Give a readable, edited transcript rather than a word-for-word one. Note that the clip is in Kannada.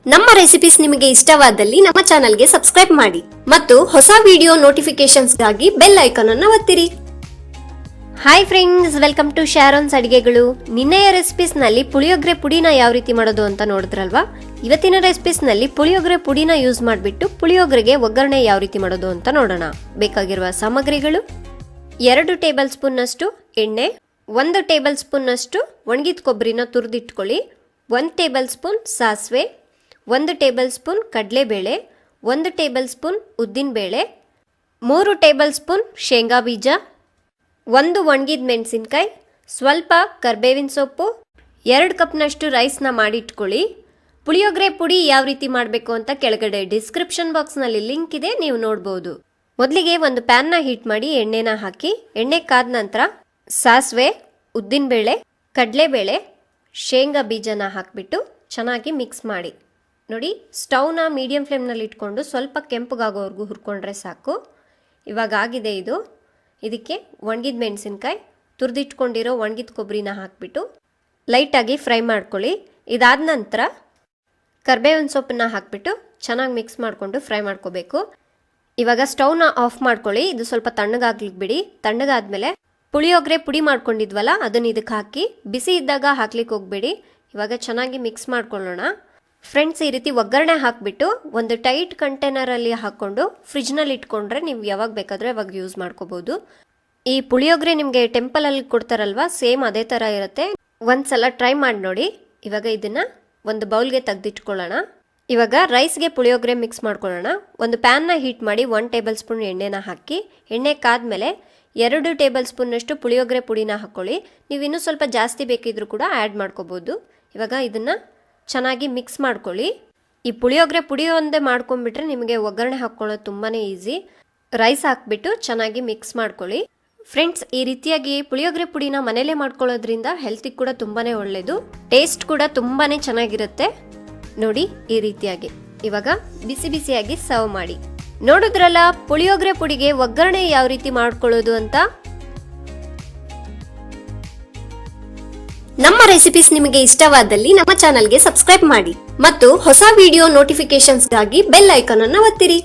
ನಮ್ಮ ರೆಸಿಪೀಸ್ ನಿಮಗೆ ಇಷ್ಟವಾದಲ್ಲಿ ನಮ್ಮ ಚಾನೆಲ್ಗೆ ಸಬ್ಸ್ಕ್ರೈಬ್ ಮಾಡಿ ಮತ್ತು ಹೊಸ ವಿಡಿಯೋ ನೋಟಿಫಿಕೇಶನ್ಸ್ಗಾಗಿ ಬೆಲ್ ಐಕಾನ್ ಅನ್ನು ಒತ್ತಿರಿ. Hi friends, welcome to Sharon's ಅಡಿಗೆಗಳು. ನಿನ್ನೆಯ ರೆಸಿಪೀಸ್ ನಲ್ಲಿ ಪುಳಿಯೋಗರೆ ಪುಡಿನ ಯಾವ ರೀತಿ ಮಾಡೋದು ಅಂತ ನೋಡಿದ್ರಲ್ವಾ. ಇವತ್ತಿನ ರೆಸಿಪೀಸ್ ನಲ್ಲಿ ಪುಳಿಯೋಗರೆ ಪುಡಿನ ಯೂಸ್ ಮಾಡಿಬಿಟ್ಟು ಪುಳಿಯೋಗರೆಗೆ ಒಗ್ಗರಣೆ ಯಾವ ರೀತಿ ಮಾಡೋದು ಅಂತ ನೋಡೋಣ. ಬೇಕಾಗಿರುವ ಸಾಮಗ್ರಿಗಳು: 2 ಟೇಬಲ್ ಸ್ಪೂನ್ ನಷ್ಟು ಎಣ್ಣೆ, 1 ಟೇಬಲ್ ಸ್ಪೂನ್ ನಷ್ಟು ಒಣಗಿದ ಕೊಬ್ಬರಿನ ತುರಿದಿಟ್ಕೊಳ್ಳಿ, 1 ಟೇಬಲ್ ಸ್ಪೂನ್ ಸಾಸಿವೆ, 1 ಟೇಬಲ್ ಸ್ಪೂನ್ ಕಡಲೆಬೇಳೆ, 1 ಟೇಬಲ್ ಸ್ಪೂನ್ ಉದ್ದಿನಬೇಳೆ, 3 ಟೇಬಲ್ ಸ್ಪೂನ್ ಶೇಂಗಾ ಬೀಜ, 1 ಒಣಗಿದ ಮೆಣಸಿನ್ಕಾಯಿ, ಸ್ವಲ್ಪ ಕರ್ಬೇವಿನ ಸೊಪ್ಪು, 2 ಕಪ್ನಷ್ಟು ರೈಸ್ನ ಮಾಡಿಟ್ಕೊಳ್ಳಿ. ಪುಳಿಯೋಗರೆ ಪುಡಿ ಯಾವ ರೀತಿ ಮಾಡಬೇಕು ಅಂತ ಕೆಳಗಡೆ ಡಿಸ್ಕ್ರಿಪ್ಷನ್ ಬಾಕ್ಸ್ನಲ್ಲಿ ಲಿಂಕ್ ಇದೆ, ನೀವು ನೋಡ್ಬೋದು. ಮೊದಲಿಗೆ ಒಂದು ಪ್ಯಾನ್ನ ಹೀಟ್ ಮಾಡಿ ಎಣ್ಣೆನ ಹಾಕಿ, ಎಣ್ಣೆ ಕಾದ ನಂತರ ಸಾಸಿವೆ, ಉದ್ದಿನಬೇಳೆ, ಕಡಲೆಬೇಳೆ, ಶೇಂಗಾ ಬೀಜನ ಹಾಕಿಬಿಟ್ಟು ಚೆನ್ನಾಗಿ ಮಿಕ್ಸ್ ಮಾಡಿ. ನೋಡಿ, ಸ್ಟವ್ನ ಮೀಡಿಯಂ ಫ್ಲೇಮ್ನಲ್ಲಿ ಇಟ್ಕೊಂಡು ಸ್ವಲ್ಪ ಕೆಂಪಗಾಗೋವರೆಗೂ ಹುರ್ಕೊಂಡ್ರೆ ಸಾಕು. ಇವಾಗ ಆಗಿದೆ ಇದು. ಇದಕ್ಕೆ ಒಣಗಿದ ಮೆಣಸಿನ್ಕಾಯಿ, ತುರಿದಿಟ್ಕೊಂಡಿರೋ ಒಣಗಿದ ಕೊಬ್ಬರಿನ ಹಾಕಿಬಿಟ್ಟು ಲೈಟಾಗಿ ಫ್ರೈ ಮಾಡ್ಕೊಳ್ಳಿ. ಇದಾದ ನಂತರ ಕರ್ಬೇವಿನ ಸೊಪ್ಪನ್ನ ಹಾಕಿಬಿಟ್ಟು ಚೆನ್ನಾಗಿ ಮಿಕ್ಸ್ ಮಾಡಿಕೊಂಡು ಫ್ರೈ ಮಾಡ್ಕೋಬೇಕು. ಇವಾಗ ಸ್ಟವ್ನ ಆಫ್ ಮಾಡ್ಕೊಳ್ಳಿ. ಇದು ಸ್ವಲ್ಪ ತಣ್ಣಗಾಗ್ಲಿಕ್ಕೆ ಬಿಡಿ. ತಣ್ಣಗಾದ್ಮೇಲೆ ಪುಳಿಯೋಗರೆ ಪುಡಿ ಮಾಡ್ಕೊಂಡಿದ್ವಲ್ಲ ಅದನ್ನು ಇದಕ್ಕೆ ಹಾಕಿ, ಬಿಸಿ ಇದ್ದಾಗ ಹಾಕ್ಲಿಕ್ಕೆ ಹೋಗಬೇಡಿ. ಇವಾಗ ಚೆನ್ನಾಗಿ ಮಿಕ್ಸ್ ಮಾಡ್ಕೊಳ್ಳೋಣ. ಫ್ರೆಂಡ್ಸ್, ಈ ರೀತಿ ಒಗ್ಗರಣೆ ಹಾಕಿಬಿಟ್ಟು ಒಂದು ಟೈಟ್ ಕಂಟೈನರಲ್ಲಿ ಹಾಕ್ಕೊಂಡು ಫ್ರಿಜ್ನಲ್ಲಿ ಇಟ್ಕೊಂಡ್ರೆ ನೀವು ಯಾವಾಗ ಬೇಕಾದರೆ ಅವಾಗ ಯೂಸ್ ಮಾಡ್ಕೋಬೋದು. ಈ ಪುಳಿಯೋಗರೆ ನಿಮಗೆ ಟೆಂಪಲಲ್ಲಿ ಕೊಡ್ತಾರಲ್ವ, ಸೇಮ್ ಅದೇ ಥರ ಇರುತ್ತೆ. ಒಂದ್ಸಲ ಟ್ರೈ ಮಾಡಿ ನೋಡಿ. ಇವಾಗ ಇದನ್ನು ಒಂದು ಬೌಲ್ಗೆ ತೆಗೆದಿಟ್ಕೊಳ್ಳೋಣ. ಇವಾಗ ರೈಸ್ಗೆ ಪುಳಿಯೋಗರೆ ಮಿಕ್ಸ್ ಮಾಡ್ಕೊಳ್ಳೋಣ. ಒಂದು ಪ್ಯಾನ್ನ ಹೀಟ್ ಮಾಡಿ 1 ಟೇಬಲ್ ಸ್ಪೂನ್ ಎಣ್ಣೆನ ಹಾಕಿ, ಎಣ್ಣೆ ಕಾದ್ಮೇಲೆ 2 ಟೇಬಲ್ ಸ್ಪೂನ್ನಷ್ಟು ಪುಳಿಯೋಗರೆ ಪುಡಿನ ಹಾಕ್ಕೊಳ್ಳಿ. ನೀವು ಇನ್ನೂ ಸ್ವಲ್ಪ ಜಾಸ್ತಿ ಬೇಕಿದ್ರೂ ಕೂಡ ಆ್ಯಡ್ ಮಾಡ್ಕೋಬೋದು. ಇವಾಗ ಇದನ್ನು ಚೆನ್ನಾಗಿ ಮಿಕ್ಸ್ ಮಾಡ್ಕೊಳ್ಳಿ. ಈ ಪುಳಿಯೋಗರೆ ಪುಡಿ ಒಂದೇ ಮಾಡ್ಕೊಂಡ್ಬಿಟ್ರೆ ನಿಮಗೆ ಒಗ್ಗರಣೆ ಹಾಕ್ಕೊಳ್ಳೋದು ತುಂಬಾ ಈಸಿ. ರೈಸ್ ಹಾಕ್ಬಿಟ್ಟು ಚೆನ್ನಾಗಿ ಮಿಕ್ಸ್ ಮಾಡ್ಕೊಳ್ಳಿ. ಫ್ರೆಂಡ್ಸ್, ಈ ರೀತಿಯಾಗಿ ಪುಳಿಯೋಗರೆ ಪುಡಿನ ಮನೇಲೇ ಮಾಡ್ಕೊಳ್ಳೋದ್ರಿಂದ ಹೆಲ್ತಿಗೆ ಕೂಡ ತುಂಬಾ ಒಳ್ಳೆಯದು, ಟೇಸ್ಟ್ ಕೂಡ ತುಂಬಾ ಚೆನ್ನಾಗಿರುತ್ತೆ. ನೋಡಿ, ಈ ರೀತಿಯಾಗಿ ಇವಾಗ ಬಿಸಿ ಬಿಸಿಯಾಗಿ ಸರ್ವ್ ಮಾಡಿ. ನೋಡಿದ್ರಲ್ಲ ಪುಳಿಯೋಗರೆ ಪುಡಿಗೆ ಒಗ್ಗರಣೆ ಯಾವ ರೀತಿ ಮಾಡ್ಕೊಳ್ಳೋದು ಅಂತ. ನಮ್ಮ ರೆಸಿಪೀಸ್ ನಿಮಗೆ ಇಷ್ಟವಾದಲ್ಲಿ ನಮ್ಮ ಚಾನೆಲ್ಗೆ ಸಬ್ಸ್ಕ್ರೈಬ್ ಮಾಡಿ ಮತ್ತು ಹೊಸ ವಿಡಿಯೋ ನೋಟಿಫಿಕೇಶನ್ಸ್ಗಾಗಿ ಬೆಲ್ ಐಕಾನ್ ಅನ್ನು ಒತ್ತಿರಿ.